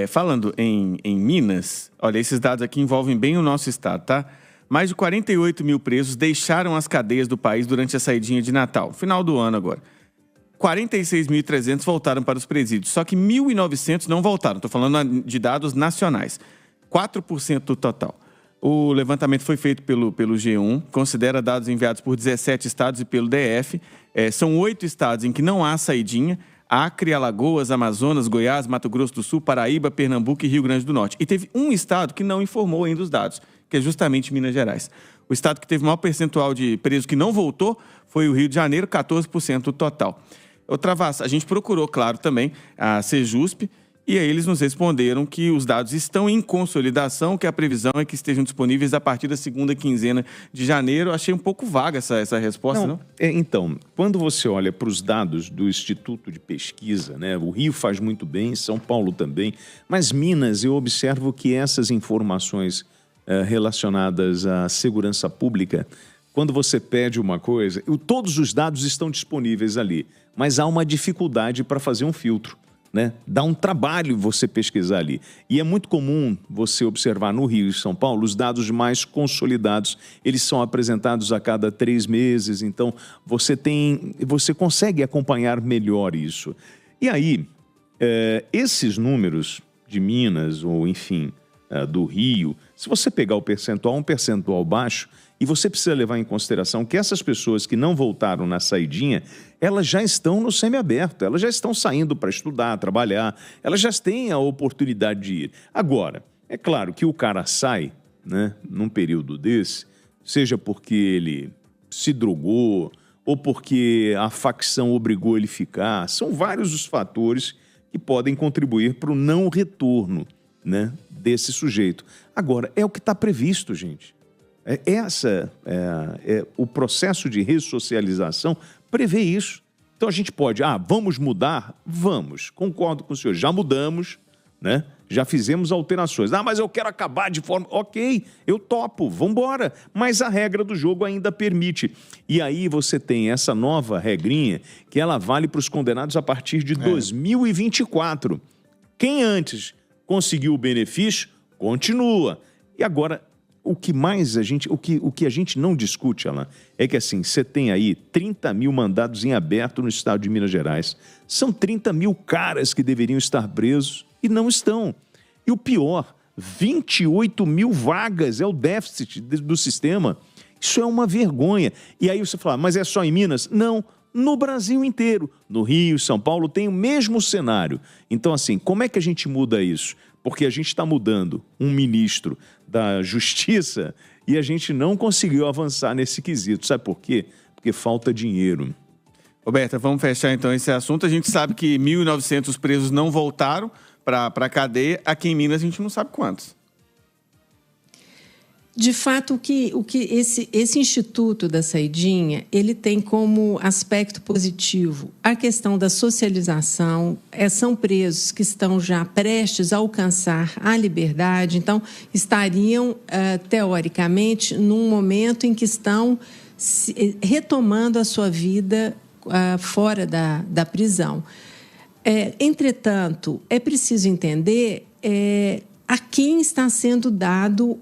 Falando em Minas, olha, esses dados aqui envolvem bem o nosso estado, tá? Mais de 48 mil presos deixaram as cadeias do país durante a saidinha de Natal, final do ano agora. 46.300 voltaram para os presídios, só que 1.900 não voltaram. Estou falando de dados nacionais. 4% do total. O levantamento foi feito pelo G1, considera dados enviados por 17 estados e pelo DF. São 8 estados em que não há saidinha: Acre, Alagoas, Amazonas, Goiás, Mato Grosso do Sul, Paraíba, Pernambuco e Rio Grande do Norte. E teve um estado que não informou ainda os dados, que é justamente Minas Gerais. O estado que teve o maior percentual de presos que não voltou foi o Rio de Janeiro, 14% do total. A gente procurou, claro, também a Sejusp, e aí eles nos responderam que os dados estão em consolidação, que a previsão é que estejam disponíveis a partir da segunda quinzena de janeiro. Achei um pouco vaga essa resposta, não? Então, quando você olha para os dados do Instituto de Pesquisa, né, o Rio faz muito bem, São Paulo também, mas Minas, eu observo que essas informações relacionadas à segurança pública, quando você pede uma coisa, todos os dados estão disponíveis ali, mas há uma dificuldade para fazer um filtro, né? Dá um trabalho você pesquisar ali. E é muito comum você observar no Rio e São Paulo os dados mais consolidados, eles são apresentados a cada 3 meses, então você consegue acompanhar melhor isso. E aí, esses números de Minas, ou enfim, do Rio, se você pegar o percentual, um percentual baixo, e você precisa levar em consideração que essas pessoas que não voltaram na saidinha, elas já estão no semiaberto, elas já estão saindo para estudar, trabalhar, elas já têm a oportunidade de ir. Agora, é claro que o cara sai, né, num período desse, seja porque ele se drogou ou porque a facção obrigou ele a ficar, são vários os fatores que podem contribuir para o não retorno, né, desse sujeito. Agora, é o que está previsto, gente. O processo de ressocialização prevê isso. Então a gente pode, vamos mudar? Vamos, concordo com o senhor, já mudamos, né? Já fizemos alterações. Mas eu quero acabar de forma... Ok, eu topo, vamos embora. Mas a regra do jogo ainda permite. E aí você tem essa nova regrinha que ela vale para os condenados a partir de 2024. Quem antes conseguiu o benefício, continua. E agora... O que a gente não discute, Alan, é que assim, você tem aí 30 mil mandados em aberto no estado de Minas Gerais. São 30 mil caras que deveriam estar presos e não estão. E o pior, 28 mil vagas é o déficit do sistema. Isso é uma vergonha. E aí você fala, mas é só em Minas? Não, no Brasil inteiro. No Rio, São Paulo, tem o mesmo cenário. Então, assim, como é que a gente muda isso? Porque a gente está mudando um ministro da Justiça e a gente não conseguiu avançar nesse quesito. Sabe por quê? Porque falta dinheiro. Roberta, vamos fechar então esse assunto. A gente sabe que 1.900 presos não voltaram para a cadeia. Aqui em Minas a gente não sabe quantos. De fato, esse Instituto da Saidinha, ele tem como aspecto positivo a questão da socialização. São presos que estão já prestes a alcançar a liberdade, então estariam, teoricamente, num momento em que estão retomando a sua vida fora da prisão. Entretanto, é preciso entender... a quem está sendo dado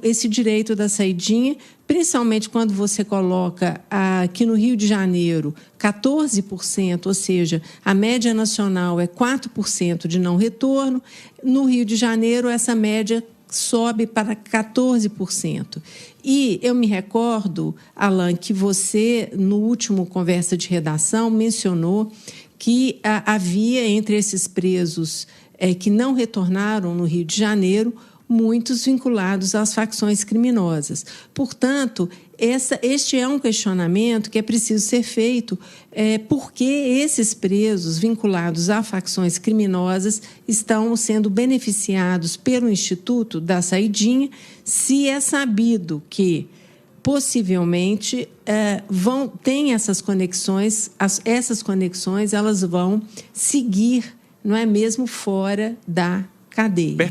esse direito da saidinha, principalmente quando você coloca aqui no Rio de Janeiro 14%, ou seja, a média nacional é 4% de não retorno. No Rio de Janeiro, essa média sobe para 14%. E eu me recordo, Alan, que você, no último Conversa de Redação, mencionou que havia entre esses presos que não retornaram no Rio de Janeiro, muitos vinculados às facções criminosas. Portanto, este é um questionamento que é preciso ser feito, porque esses presos vinculados a facções criminosas estão sendo beneficiados pelo Instituto da Saidinha, se é sabido que possivelmente tem essas conexões, essas conexões elas vão seguir, não é mesmo, fora da cadeia.